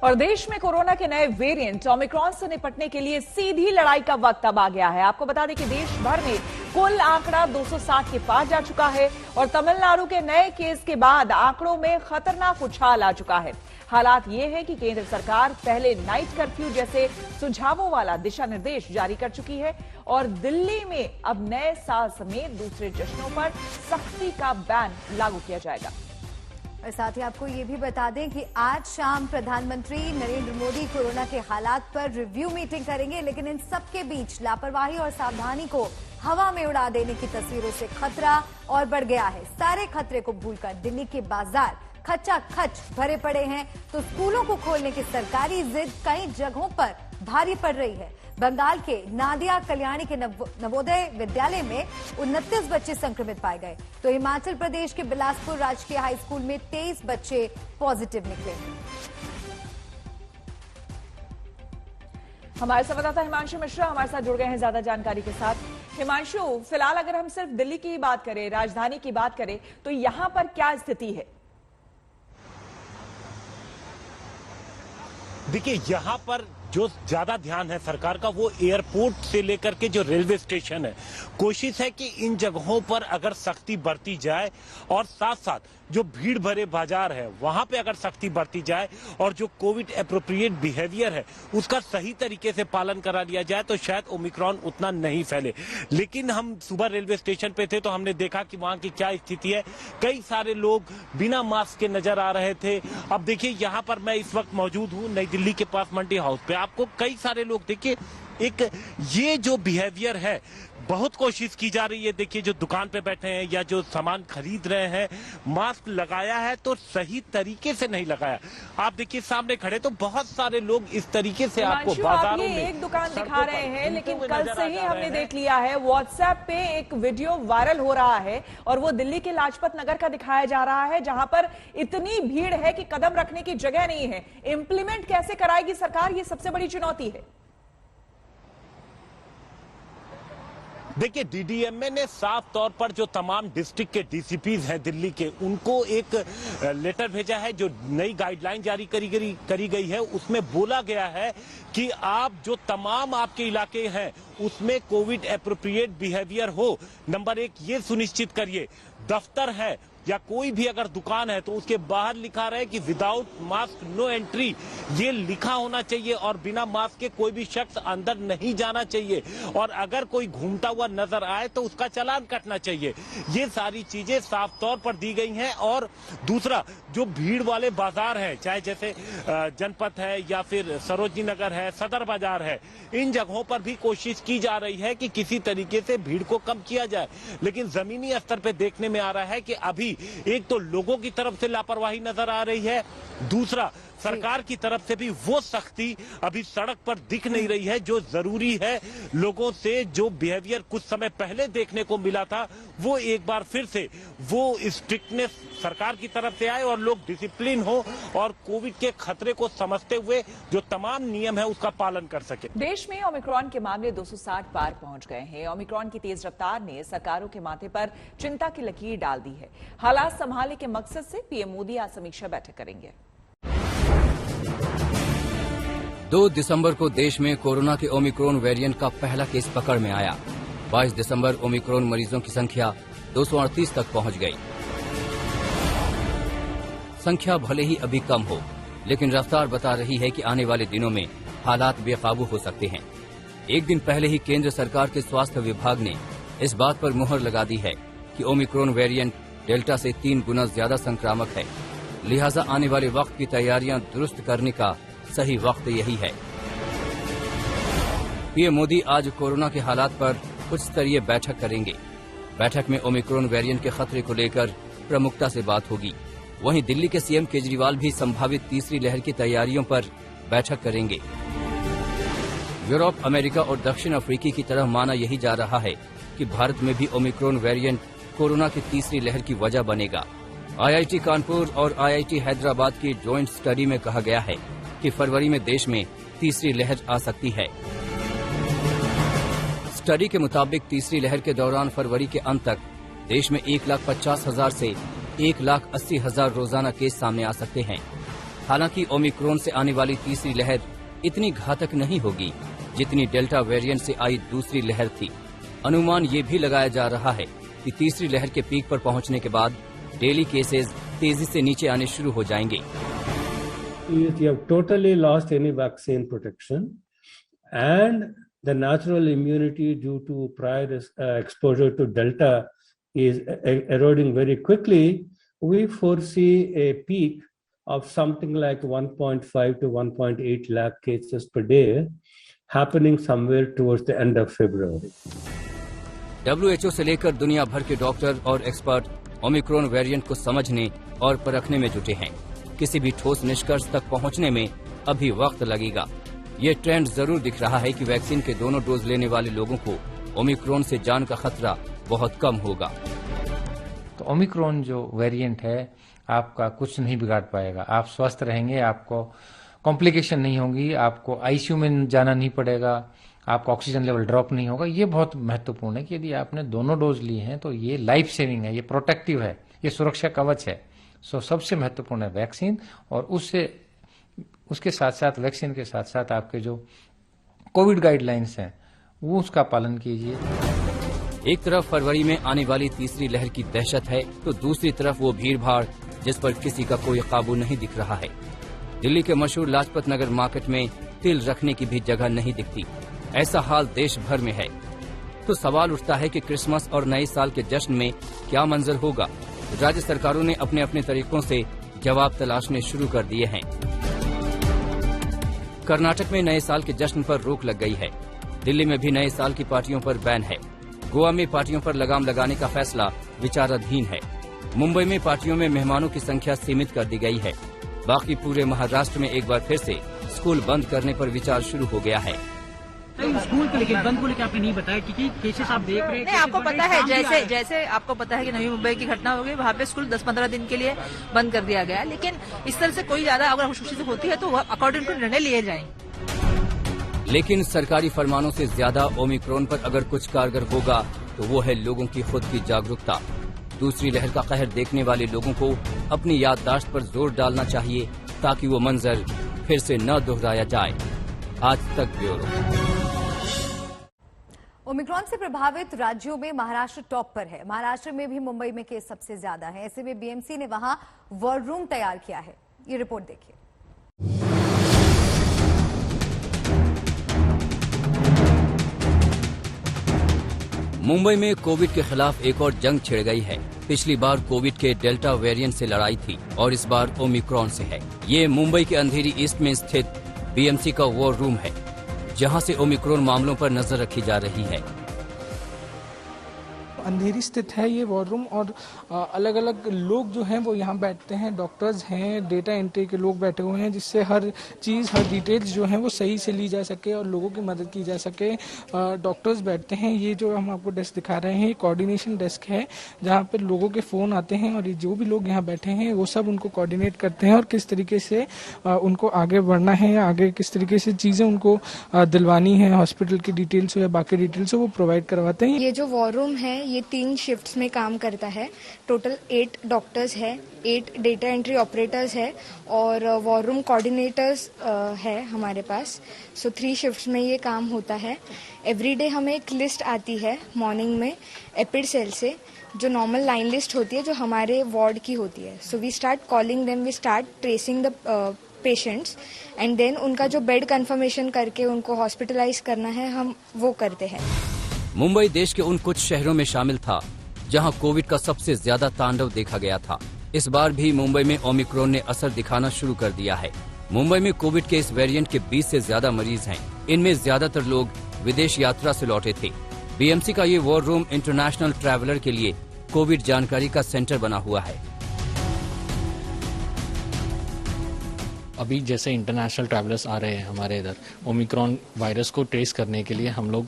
और देश में कोरोना के नए वेरिएंट ओमिक्रॉन से निपटने के लिए सीधी लड़ाई का वक्त अब आ गया है। आपको बता दें कि देश भर में कुल आंकड़ा 260 के पार जा चुका है और तमिलनाडु के नए केस के बाद आंकड़ों में खतरनाक उछाल आ चुका है। हालात ये है कि केंद्र सरकार पहले नाइट कर्फ्यू जैसे सुझावों वाला दिशा निर्देश जारी कर चुकी है और दिल्ली में अब नए साल समेत दूसरे जश्नों पर सख्ती का बैन लागू किया जाएगा। और साथ ही आपको ये भी बता दें कि आज शाम प्रधानमंत्री नरेंद्र मोदी कोरोना के हालात पर रिव्यू मीटिंग करेंगे, लेकिन इन सब के बीच लापरवाही और सावधानी को हवा में उड़ा देने की तस्वीरों से खतरा और बढ़ गया है। सारे खतरे को भूलकर दिल्ली के बाजार खचाखच भरे पड़े हैं, तो स्कूलों को खोलने की सरकारी जिद कई जगहों पर भारी पड़ रही है। बंगाल के नादिया कल्याणी के नवोदय विद्यालय में 29 बच्चे संक्रमित पाए गए, तो हिमाचल प्रदेश के बिलासपुर राजकीय हाई स्कूल में 23 बच्चे पॉजिटिव निकले। हमारे संवाददाता हिमांशु मिश्रा हमारे साथ जुड़ गए हैं ज्यादा जानकारी के साथ। हिमांशु, फिलहाल अगर हम सिर्फ दिल्ली की बात करें, राजधानी की बात करें, तो यहां पर क्या स्थिति है? देखिए, यहाँ पर जो ज्यादा ध्यान है सरकार का वो एयरपोर्ट से लेकर के जो रेलवे स्टेशन है, कोशिश है कि इन जगहों पर अगर सख्ती बरती जाए और साथ साथ जो भीड़ भरे बाजार है वहां पे अगर सख्ती बरती जाए और जो कोविड एप्रोप्रिएट बिहेवियर है उसका सही तरीके से पालन करा लिया जाए तो शायद ओमिक्रॉन उतना नहीं फैले। लेकिन हम सुबह रेलवे स्टेशन पे थे तो हमने देखा कि वहां की क्या स्थिति है। कई सारे लोग बिना मास्क के नजर आ रहे थे। अब देखिए, यहाँ पर मैं इस वक्त मौजूद हूँ नई दिल्ली के पास मंडी हाउस पे। आपको कई सारे लोग देखिए, एक ये जो बिहेवियर है बहुत कोशिश की जा रही है। देखिए, जो दुकान पे बैठे हैं या जो सामान खरीद रहे हैं, मास्क लगाया है तो सही तरीके से नहीं लगाया। आप देखिए सामने खड़े तो बहुत सारे लोग इस तरीके से आपको बाजारों में एक दुकान दिखा रहे हैं, लेकिन कल से ही हमने देख लिया है व्हाट्सएप पे एक वीडियो वायरल हो रहा है और वो दिल्ली के लाजपत नगर का दिखाया जा रहा है, जहां पर इतनी भीड़ है कि कदम रखने की जगह नहीं है। इंप्लीमेंट कैसे कराएगी सरकार, ये सबसे बड़ी चुनौती है। देखिए, डीडीएमए ने साफ तौर पर जो तमाम डिस्ट्रिक्ट के डीसीपीज हैं दिल्ली के, उनको एक लेटर भेजा है। जो नई गाइडलाइन जारी करी गई है उसमें बोला गया है कि आप जो तमाम आपके इलाके हैं उसमें कोविड एप्रोप्रिएट बिहेवियर हो। नंबर 1 ये सुनिश्चित करिए, दफ्तर है या कोई भी अगर दुकान है तो उसके बाहर लिखा रहे कि विदाउट मास्क नो एंट्री, ये लिखा होना चाहिए और बिना मास्क के कोई भी शख्स अंदर नहीं जाना चाहिए और अगर कोई घूमता हुआ नजर आए तो उसका चालान कटना चाहिए। ये सारी चीजें साफ तौर पर दी गई हैं। और दूसरा, जो भीड़ वाले बाजार हैं, चाहे जैसे जनपथ है या फिर सरोजनी नगर है, सदर बाजार है, इन जगहों पर भी कोशिश की जा रही है कि किसी तरीके से भीड़ को कम किया जाए। लेकिन जमीनी स्तर पर देखने में आ रहा है कि अभी एक तो लोगों की तरफ से लापरवाही नजर आ रही है, दूसरा सरकार की तरफ से भी वो सख्ती अभी सड़क पर दिख नहीं रही है जो जरूरी है। लोगों से जो बिहेवियर कुछ समय पहले देखने को मिला था वो एक बार फिर से वो स्ट्रिक्टनेस सरकार की तरफ से आए और लोग डिसिप्लिन हो और कोविड के खतरे को समझते हुए जो तमाम नियम है उसका पालन कर सके। देश में ओमिक्रॉन के मामले 260 पार पहुंच गए हैं। ओमिक्रॉन की तेज रफ्तार ने सरकारों के माथे पर चिंता की लकीर डाल दी है। हालात संभालने के मकसद से पीएम मोदी आज समीक्षा बैठक करेंगे। 2 दिसंबर को देश में कोरोना के ओमिक्रॉन वेरिएंट का पहला केस पकड़ में आया। 22 दिसंबर ओमिक्रॉन मरीजों की संख्या 238 तक पहुंच गई। संख्या भले ही अभी कम हो, लेकिन रफ्तार बता रही है कि आने वाले दिनों में हालात बेकाबू हो सकते हैं। एक दिन पहले ही केंद्र सरकार के स्वास्थ्य विभाग ने इस बात पर मुहर लगा दी है कि ओमिक्रॉन वेरिएंट डेल्टा से 3 गुना ज्यादा संक्रामक है, लिहाजा आने वाले वक्त की तैयारियां दुरुस्त करने का सही वक्त यही है। पीएम मोदी आज कोरोना के हालात पर उच्च स्तरीय बैठक करेंगे। बैठक में ओमिक्रॉन वेरिएंट के खतरे को लेकर प्रमुखता से बात होगी। वहीं दिल्ली के सीएम केजरीवाल भी संभावित तीसरी लहर की तैयारियों पर बैठक करेंगे। यूरोप, अमेरिका और दक्षिण अफ्रीका की तरह माना यही जा रहा है कि भारत में भी ओमिक्रॉन वेरिएंट कोरोना की तीसरी लहर की वजह बनेगा। आईआईटी कानपुर और आईआईटी हैदराबाद की जॉइंट स्टडी में कहा गया है कि फरवरी में देश में तीसरी लहर आ सकती है। स्टडी के मुताबिक तीसरी लहर के दौरान फरवरी के अंत तक देश में 1,50,000 से 1,80,000 रोजाना केस सामने आ सकते हैं। हालांकि ओमिक्रॉन से आने वाली तीसरी लहर इतनी घातक नहीं होगी जितनी डेल्टा वेरिएंट से आई दूसरी लहर थी। अनुमान ये भी लगाया जा रहा है कि तीसरी लहर के पीक पर पहुंचने के बाद डेली केसेस तेजी से नीचे आने शुरू हो जाएंगे। You have totally lost any vaccine protection, and the natural immunity due to prior exposure to Delta is eroding very quickly. We foresee a peak of something like 1.5 to 1.8 lakh cases per day happening somewhere towards the end of February. WHO से लेकर दुनिया भर के doctor और expert Omicron variant को समझने और परखने में जुटे हैं। किसी भी ठोस निष्कर्ष तक पहुंचने में अभी वक्त लगेगा। ये ट्रेंड जरूर दिख रहा है कि वैक्सीन के दोनों डोज लेने वाले लोगों को ओमिक्रॉन से जान का खतरा बहुत कम होगा। तो ओमिक्रॉन जो वेरिएंट है आपका कुछ नहीं बिगाड़ पाएगा, आप स्वस्थ रहेंगे, आपको कॉम्प्लिकेशन नहीं होगी, आपको आईसीयू में जाना नहीं पड़ेगा, आपका ऑक्सीजन लेवल ड्रॉप नहीं होगा। ये बहुत महत्वपूर्ण है कि यदि आपने दोनों डोज लिए हैं तो ये लाइफ सेविंग है, ये प्रोटेक्टिव है, ये सुरक्षा कवच है। सो सबसे महत्वपूर्ण है वैक्सीन, और उसके साथ साथ वैक्सीन के साथ साथ आपके जो कोविड गाइडलाइंस हैं वो उसका पालन कीजिए। एक तरफ फरवरी में आने वाली तीसरी लहर की दहशत है तो दूसरी तरफ वो भीड़ भाड़ जिस पर किसी का कोई काबू नहीं दिख रहा है। दिल्ली के मशहूर लाजपत नगर मार्केट में तिल रखने की भी जगह नहीं दिखती। ऐसा हाल देश भर में है। तो सवाल उठता है कि क्रिसमस और नए साल के जश्न में क्या मंजर होगा। राज्य सरकारों ने अपने अपने तरीकों से जवाब तलाशने शुरू कर दिए हैं। कर्नाटक में नए साल के जश्न पर रोक लग गई है। दिल्ली में भी नए साल की पार्टियों पर बैन है। गोवा में पार्टियों पर लगाम लगाने का फैसला विचाराधीन है। मुंबई में पार्टियों में मेहमानों की संख्या सीमित कर दी गई है। बाकी पूरे महाराष्ट्र में एक बार फिर से स्कूल बंद करने पर विचार शुरू हो गया है। स्कूल को लेकर बंद को लेकर आपने नहीं बताया क्योंकि केसेस आप देख रहे हैं। नहीं, आपको पता है जैसे आपको पता है कि नवी मुंबई की घटना हो गई, वहाँ पे स्कूल 10-15 दिन के लिए बंद कर दिया गया। लेकिन इस तरह से कोई ज्यादा अगर खुशी होती है तो अकॉर्डिंग टू निर्णय लिए जाएंगे। लेकिन सरकारी फरमानों से ज्यादा ओमिक्रॉन पर अगर कुछ कारगर होगा तो वो है लोगों की खुद की जागरूकता। दूसरी लहर का कहर देखने वाले लोगों को अपनी याददाश्त पर जोर डालना चाहिए ताकि वो मंजर फिर से न दोहराया जाए। आज तक ब्यूरो। ओमिक्रॉन से प्रभावित राज्यों में महाराष्ट्र टॉप पर है। महाराष्ट्र में भी मुंबई में केस सबसे ज्यादा है। ऐसे में बीएमसी ने वहां वॉर रूम तैयार किया है। ये रिपोर्ट देखिए। मुंबई में कोविड के खिलाफ एक और जंग छिड़ गई है। पिछली बार कोविड के डेल्टा वेरिएंट से लड़ाई थी और इस बार ओमिक्रॉन से है। ये मुंबई के अंधेरी ईस्ट में स्थित बीएमसी का वॉर रूम है जहां से ओमिक्रॉन मामलों पर नजर रखी जा रही है। अंधेरी स्थित है ये वॉर रूम और अलग अलग लोग जो हैं वो यहाँ बैठते हैं। डॉक्टर्स हैं, डेटा एंट्री के लोग बैठे हुए हैं जिससे हर चीज़, हर डिटेल्स जो हैं वो सही से ली जा सके और लोगों की मदद की जा सके। डॉक्टर्स बैठते हैं। ये जो हम आपको डेस्क दिखा रहे हैं, कोऑर्डिनेशन डेस्क है जहाँ पर लोगों के फ़ोन आते हैं और ये जो भी लोग यहाँ बैठे हैं वो सब उनको कोऑर्डिनेट करते हैं और किस तरीके से उनको आगे बढ़ना है या आगे किस तरीके से चीज़ें उनको दिलवानी है, हॉस्पिटल की डिटेल्स हो या बाकी डिटेल्स हो, वो प्रोवाइड करवाते हैं। ये जो वॉर रूम है ये 3 शिफ्ट्स में काम करता है। टोटल 8 डॉक्टर्स है, 8 डेटा एंट्री ऑपरेटर्स है और वॉर रूम कोऑर्डिनेटर्स है हमारे पास। सो 3 शिफ्ट्स में ये काम होता है। एवरीडे हमें एक लिस्ट आती है मॉर्निंग में एपिड सेल से, जो नॉर्मल लाइन लिस्ट होती है जो हमारे वार्ड की होती है। So we start calling them, we start tracing the patients and then उनका जो बेड कंफर्मेशन करके उनको हॉस्पिटलाइज करना है हम वो करते हैं। मुंबई देश के उन कुछ शहरों में शामिल था जहां कोविड का सबसे ज्यादा तांडव देखा गया था। इस बार भी मुंबई में ओमिक्रॉन ने असर दिखाना शुरू कर दिया है। मुंबई में कोविड के इस वेरिएंट के 20 से ज्यादा मरीज हैं। इनमें ज्यादातर लोग विदेश यात्रा से लौटे थे। बीएमसी का ये वॉर रूम इंटरनेशनल ट्रैवलर के लिए कोविड जानकारी का सेंटर बना हुआ है। अभी जैसे इंटरनेशनल ट्रैवलर्स आ रहे हैं हमारे इधर, ओमिक्रॉन वायरस को ट्रेस करने के लिए हम लोग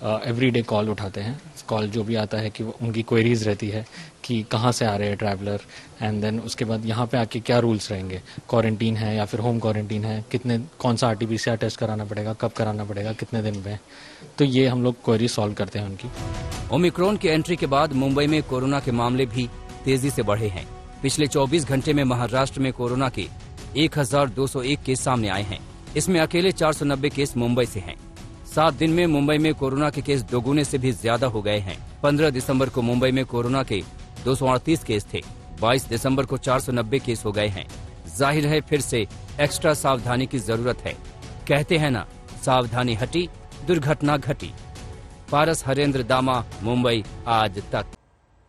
एवरीडे कॉल उठाते हैं। कॉल जो भी आता है कि उनकी क्वेरीज रहती है कि कहाँ से आ रहे हैं ट्रैवलर, एंड देन उसके बाद यहाँ पे आके क्या रूल्स रहेंगे, क्वारंटीन है या फिर होम क्वारंटीन है, कौन सा RT-PCR टेस्ट कराना पड़ेगा, कब कराना पड़ेगा, कितने दिन में। तो ये हम लोग क्वेरी सॉल्व करते हैं उनकी। ओमिक्रॉन की एंट्री के बाद मुंबई में कोरोना के मामले भी तेजी से बढ़े हैं। पिछले 24 घंटे में महाराष्ट्र में कोरोना के 1201 केस सामने आए हैं। इसमें अकेले 490 केस मुंबई से हैं। 7 दिन में मुंबई में कोरोना के केस दोगुने से भी ज्यादा हो गए हैं। 15 दिसंबर को मुंबई में कोरोना के 238 केस थे। 22 दिसंबर को 490 केस हो गए हैं। जाहिर है फिर से एक्स्ट्रा सावधानी की जरूरत है। कहते हैं ना, सावधानी हटी दुर्घटना घटी। पारस हरेंद्र दामा, मुंबई आज तक।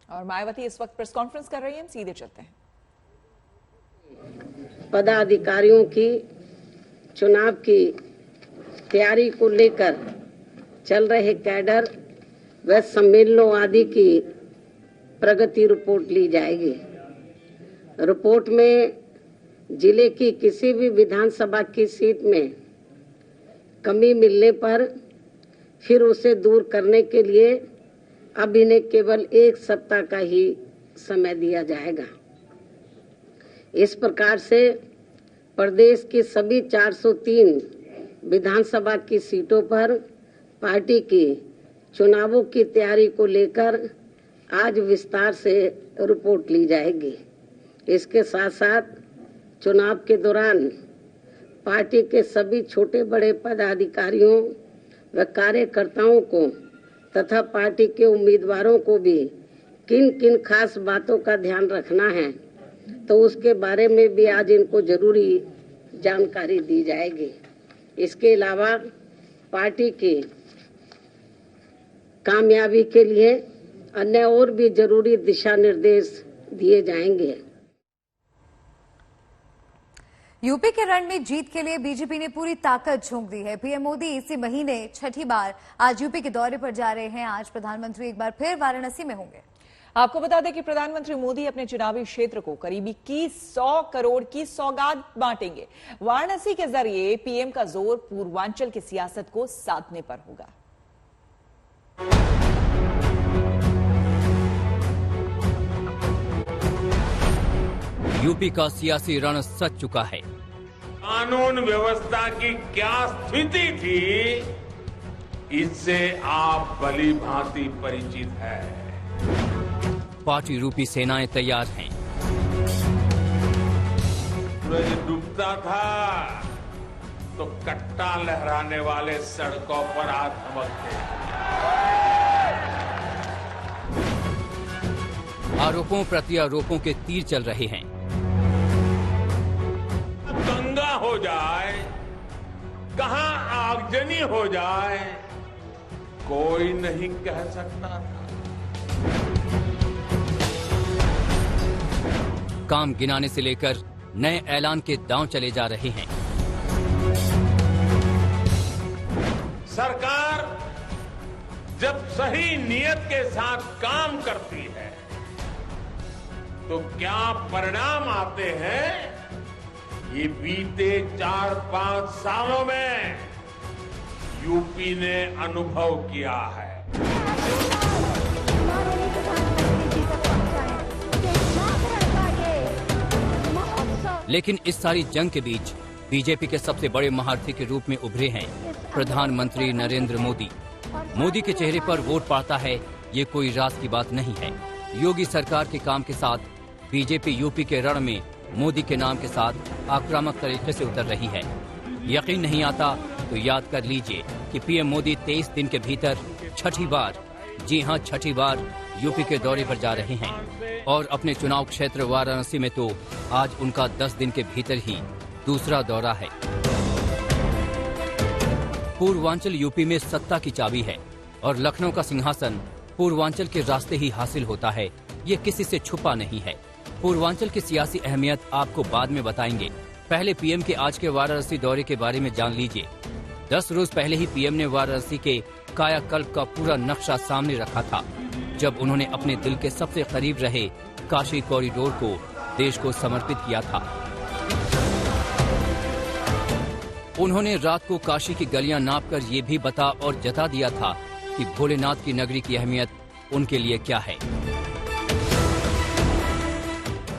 और मायावती इस वक्त प्रेस कॉन्फ्रेंस कर रही हैं, सीधे चलते हैं। पदाधिकारियों की चुनाव की तैयारी को लेकर चल रहे कैडर व सम्मेलनों आदि की प्रगति रिपोर्ट ली जाएगी। रिपोर्ट में जिले की किसी भी विधानसभा की सीट में कमी मिलने पर फिर उसे दूर करने के लिए अब इन्हें केवल 1 सप्ताह का ही समय दिया जाएगा। इस प्रकार से प्रदेश की सभी 403 विधानसभा की सीटों पर पार्टी की चुनावों की तैयारी को लेकर आज विस्तार से रिपोर्ट ली जाएगी। इसके साथ साथ चुनाव के दौरान पार्टी के सभी छोटे बड़े पदाधिकारियों व कार्यकर्ताओं को तथा पार्टी के उम्मीदवारों को भी किन किन खास बातों का ध्यान रखना है, तो उसके बारे में भी आज इनको जरूरी जानकारी दी जाएगी। इसके अलावा पार्टी की कामयाबी के लिए अन्य और भी जरूरी दिशा निर्देश दिए जाएंगे। यूपी के रण में जीत के लिए बीजेपी ने पूरी ताकत झोंक दी है। पीएम मोदी इसी महीने 6ठी बार आज यूपी के दौरे पर जा रहे हैं। आज प्रधानमंत्री एक बार फिर वाराणसी में होंगे। आपको बता दें कि प्रधानमंत्री मोदी अपने चुनावी क्षेत्र को करीब 2100 करोड़ की सौगात बांटेंगे। वाराणसी के जरिए पीएम का जोर पूर्वांचल की सियासत को साधने पर होगा। यूपी का सियासी रण सज चुका है। कानून व्यवस्था की क्या स्थिति थी, इससे आप भली भांति परिचित है। पार्टी रूपी सेनाएं तैयार हैं। सूरज डूबता था तो कट्टा लहराने वाले सड़कों पर आ थमकते। आरोपों प्रत्यारोपों के तीर चल रहे हैं। दंगा हो जाए, कहां आगजनी हो जाए, कोई नहीं कह सकता था। काम गिनाने से लेकर नए ऐलान के दांव चले जा रहे हैं। सरकार जब सही नियत के साथ काम करती है तो क्या परिणाम आते हैं, ये बीते 4-5 सालों में यूपी ने अनुभव किया है। लेकिन इस सारी जंग के बीच बीजेपी के सबसे बड़े महारथी के रूप में उभरे हैं प्रधानमंत्री नरेंद्र मोदी। मोदी के चेहरे पर वोट पड़ता है, ये कोई राज की बात नहीं है। योगी सरकार के काम के साथ बीजेपी यूपी के रण में मोदी के नाम के साथ आक्रामक तरीके से उतर रही है। यकीन नहीं आता तो याद कर लीजिए कि पीएम मोदी 23 दिन के भीतर 6ठी बार, जी हां 6ठी बार यूपी के दौरे पर जा रहे हैं। और अपने चुनाव क्षेत्र वाराणसी में तो आज उनका 10 दिन के भीतर ही दूसरा दौरा है। पूर्वांचल यूपी में सत्ता की चाबी है और लखनऊ का सिंहासन पूर्वांचल के रास्ते ही हासिल होता है, ये किसी से छुपा नहीं है। पूर्वांचल की सियासी अहमियत आपको बाद में बताएंगे। पहले पीएम के आज के वाराणसी दौरे के बारे में जान लीजिए। 10 रोज पहले ही पीएम ने वाराणसी के कायाकल्प का पूरा नक्शा सामने रखा था, जब उन्होंने अपने दिल के सबसे करीब रहे काशी कॉरिडोर को देश को समर्पित किया था। उन्होंने रात को काशी की गलियां नापकर ये भी बता और जता दिया था कि भोलेनाथ की नगरी की अहमियत उनके लिए क्या है।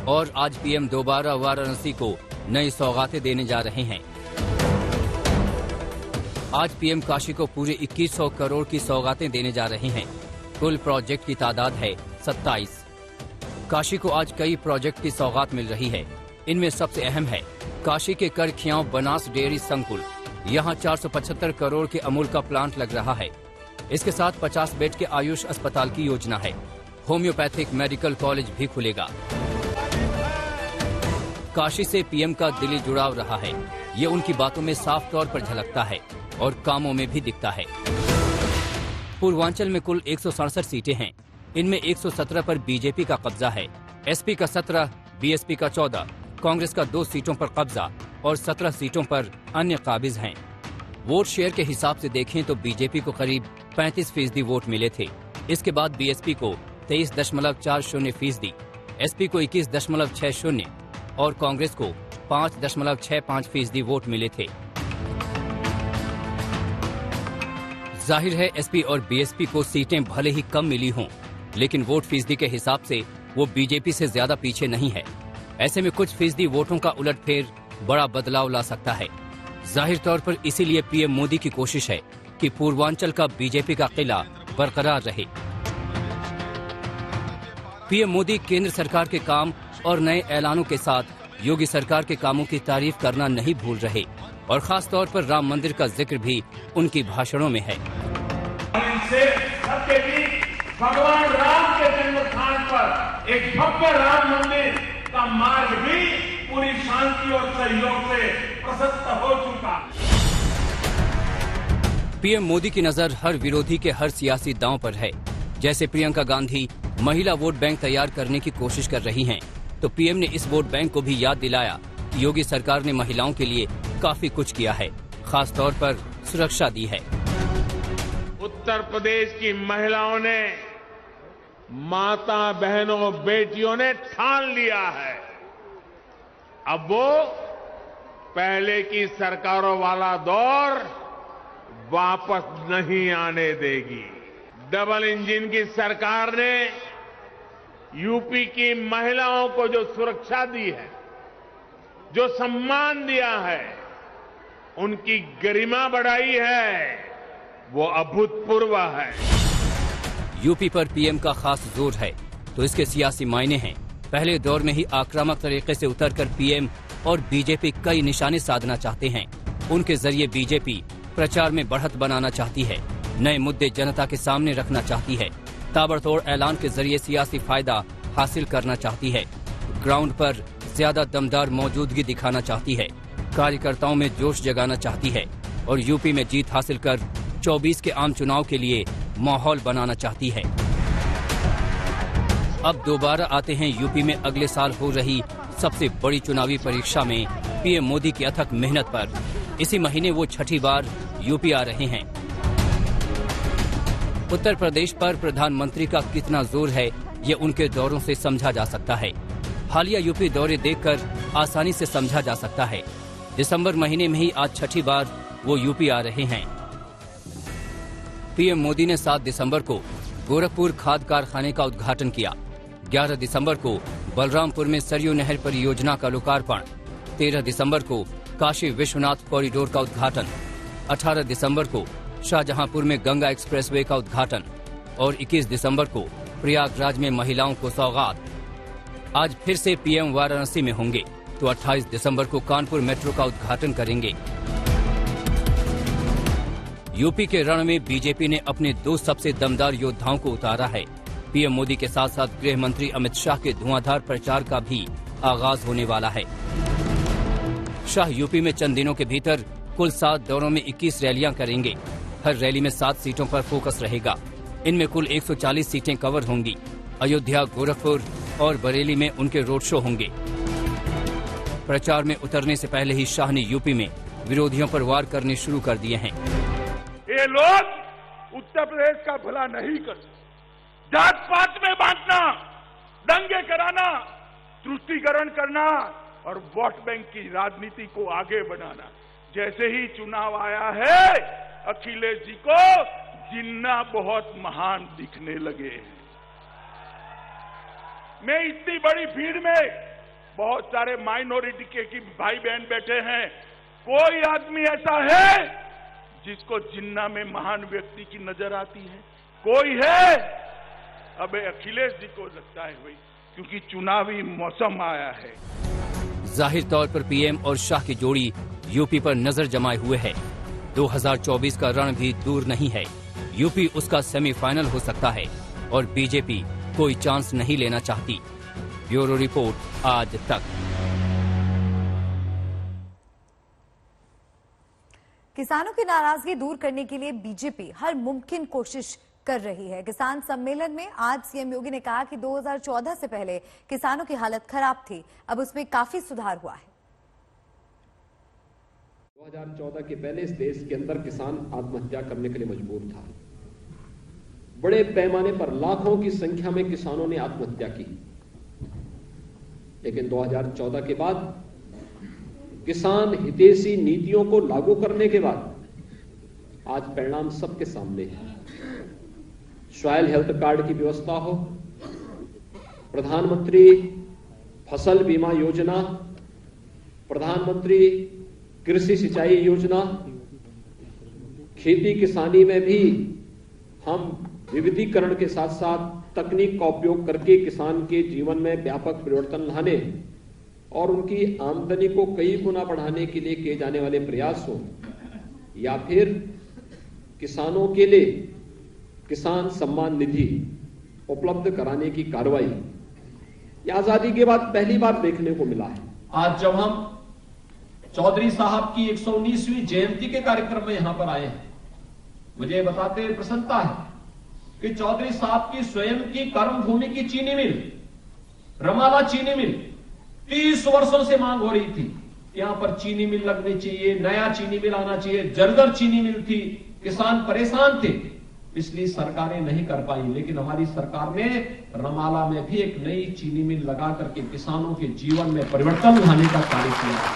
और आज पीएम दोबारा वाराणसी को नई सौगातें देने जा रहे हैं। आज पीएम काशी को पूरे 2100 करोड़ की सौगातें देने जा रहे हैं। कुल प्रोजेक्ट की तादाद है 27। काशी को आज कई प्रोजेक्ट की सौगात मिल रही है। इनमें सबसे अहम है काशी के करखियाव बनास डेयरी संकुल, यहाँ 475 करोड़ के अमूल का प्लांट लग रहा है। इसके साथ 50 बेड के आयुष अस्पताल की योजना है। होम्योपैथिक मेडिकल कॉलेज भी खुलेगा। काशी से पीएम का दिली जुड़ाव रहा है, ये उनकी बातों में साफ तौर पर झलकता है और कामों में भी दिखता है। पूर्वांचल में कुल 167 सीटें हैं। इनमें 117 पर बीजेपी का कब्जा है। एसपी का 17, बीएसपी का 14, कांग्रेस का 2 सीटों पर कब्जा और 17 सीटों पर अन्य काबिज हैं। वोट शेयर के हिसाब से देखें तो बीजेपी को करीब 35% वोट मिले थे। इसके बाद बीएसपी को 23.40%, एसपी को 21.60% और कांग्रेस को 5.65% वोट मिले थे। जाहिर है एसपी और बीएसपी को सीटें भले ही कम मिली हों, लेकिन वोट फीसदी के हिसाब से वो बीजेपी से ज्यादा पीछे नहीं है। ऐसे में कुछ फीसदी वोटों का उलटफेर बड़ा बदलाव ला सकता है। जाहिर तौर पर इसीलिए पीएम मोदी की कोशिश है कि पूर्वांचल का बीजेपी का किला बरकरार रहे। पीएम मोदी केंद्र सरकार के काम और नए ऐलानों के साथ योगी सरकार के कामों की तारीफ करना नहीं भूल रहे और खास तौर पर राम मंदिर का जिक्र भी उनकी भाषणों में है। इनसे सबके बीच भगवान राम के जन्म स्थान पर एक भव्य राम मंदिर का मार्ग भी पूरी शांति और सहयोग से प्रशस्त हो चुका। पीएम मोदी की नजर हर विरोधी के हर सियासी दांव पर है। जैसे प्रियंका गांधी महिला वोट बैंक तैयार करने की कोशिश कर रही हैं, तो पीएम ने इस वोट बैंक को भी याद दिलाया कि योगी सरकार ने महिलाओं के लिए काफी कुछ किया है, खास तौर पर सुरक्षा दी है। उत्तर प्रदेश की महिलाओं ने, माता बहनों बेटियों ने ठान लिया है, अब वो पहले की सरकारों वाला दौर वापस नहीं आने देगी। डबल इंजन की सरकार ने यूपी की महिलाओं को जो सुरक्षा दी है, जो सम्मान दिया है, उनकी गरिमा बढ़ाई है, वो अभूतपूर्व है। यूपी पर पीएम का खास जोर है तो इसके सियासी मायने हैं। पहले दौर में ही आक्रामक तरीके से उतरकर पीएम और बीजेपी कई निशाने साधना चाहते हैं। उनके जरिए बीजेपी प्रचार में बढ़त बनाना चाहती है, नए मुद्दे जनता के सामने रखना चाहती है, ताबड़तोड़ ऐलान के जरिए सियासी फायदा हासिल करना चाहती है, ग्राउंड पर ज्यादा दमदार मौजूदगी दिखाना चाहती है, कार्यकर्ताओं में जोश जगाना चाहती है और यूपी में जीत हासिल कर 24 के आम चुनाव के लिए माहौल बनाना चाहती है। अब दोबारा आते हैं यूपी में अगले साल हो रही सबसे बड़ी चुनावी परीक्षा में पीएम मोदी की अथक मेहनत पर। इसी महीने वो छठी बार यूपी आ रहे हैं। उत्तर प्रदेश पर प्रधानमंत्री का कितना जोर है ये उनके दौरों से समझा जा सकता है। हालिया यूपी दौरे देखकर आसानी से समझा जा सकता है। दिसंबर महीने में ही आज छठी बार वो यूपी आ रहे हैं। पीएम मोदी ने 7 दिसंबर को गोरखपुर खाद कारखाने का उद्घाटन किया। 11 दिसंबर को बलरामपुर में सरयू नहर परियोजना का लोकार्पण। 13 दिसंबर को काशी विश्वनाथ कॉरिडोर का उद्घाटन। 18 दिसंबर को शाहजहांपुर में गंगा एक्सप्रेसवे का उद्घाटन और 21 दिसंबर को प्रयागराज में महिलाओं को सौगात। आज फिर से पीएम वाराणसी में होंगे तो 28 दिसंबर को कानपुर मेट्रो का उद्घाटन करेंगे। यूपी के रण में बीजेपी ने अपने 2 सबसे दमदार योद्धाओं को उतारा है। पीएम मोदी के साथ साथ गृह मंत्री अमित शाह के धुआंधार प्रचार का भी आगाज होने वाला है। शाह यूपी में चंद दिनों के भीतर कुल 7 दौरों में 21 रैलियां करेंगे। हर रैली में 7 सीटों पर फोकस रहेगा। इनमें कुल 140 सीटें कवर होंगी। अयोध्या, गोरखपुर और बरेली में उनके रोड शो होंगे। प्रचार में उतरने से पहले ही शाह ने यूपी में विरोधियों पर वार करने शुरू कर दिए हैं। ये लोग उत्तर प्रदेश का भला नहीं करते। जात पात में बांटना, दंगे कराना, तुष्टीकरण करना और वोट बैंक की राजनीति को आगे बढ़ाना। जैसे ही चुनाव आया है, अखिलेश जी को जिन्ना बहुत महान दिखने लगे हैं। मैं इतनी बड़ी भीड़ में बहुत सारे माइनॉरिटी के भाई बहन बैठे हैं, कोई आदमी ऐसा है जिसको जिन्ना में महान व्यक्ति की नजर आती है? कोई है? अबे अखिलेश जी को लगता है भाई, क्योंकि चुनावी मौसम आया है। जाहिर तौर पर पीएम और शाह की जोड़ी यूपी पर नजर जमाए हुए है। 2024 का रण भी दूर नहीं है। यूपी उसका सेमीफाइनल हो सकता है और बीजेपी कोई चांस नहीं लेना चाहती। ब्यूरो रिपोर्ट आज तक। किसानों की नाराजगी दूर करने के लिए बीजेपी हर मुमकिन कोशिश कर रही है। किसान सम्मेलन में आज सीएम योगी ने कहा कि 2014 से पहले किसानों की हालत खराब थी, अब उसमें काफी सुधार हुआ है। 2014 के पहले इस देश के अंदर किसान आत्महत्या करने के लिए मजबूर था। बड़े पैमाने पर लाखों की संख्या में किसानों ने आत्महत्या की। लेकिन 2014 के बाद किसान हितैषी नीतियों को लागू करने के बाद आज परिणाम सबके सामने है। सॉइल हेल्थ कार्ड की व्यवस्था हो, प्रधानमंत्री फसल बीमा योजना, प्रधानमंत्री कृषि सिंचाई योजना, खेती किसानी में भी हम विविधीकरण के साथ साथ तकनीक का उपयोग करके किसान के जीवन में व्यापक परिवर्तन लाने और उनकी आमदनी को कई गुना बढ़ाने के लिए किए जाने वाले प्रयास हो, या फिर किसानों के लिए किसान सम्मान निधि उपलब्ध कराने की कार्रवाई, यह आजादी के बाद पहली बार देखने को मिला है। आज जब हम चौधरी साहब की 119वीं जयंती के कार्यक्रम में यहां पर आए हैं, मुझे बताते हुए प्रसन्नता है कि चौधरी साहब की स्वयं की कर्मभूमि की चीनी मिल, रमाला चीनी मिल, 30 वर्षों से मांग हो रही थी, यहां पर चीनी मिल लगनी चाहिए, नया चीनी मिल आना चाहिए। जर्जर चीनी मिल थी, किसान परेशान थे, पिछली सरकारें नहीं कर पाई, लेकिन हमारी सरकार ने रमाला में भी एक नई चीनी मिल लगा करके किसानों के जीवन में परिवर्तन लाने का कार्य किया।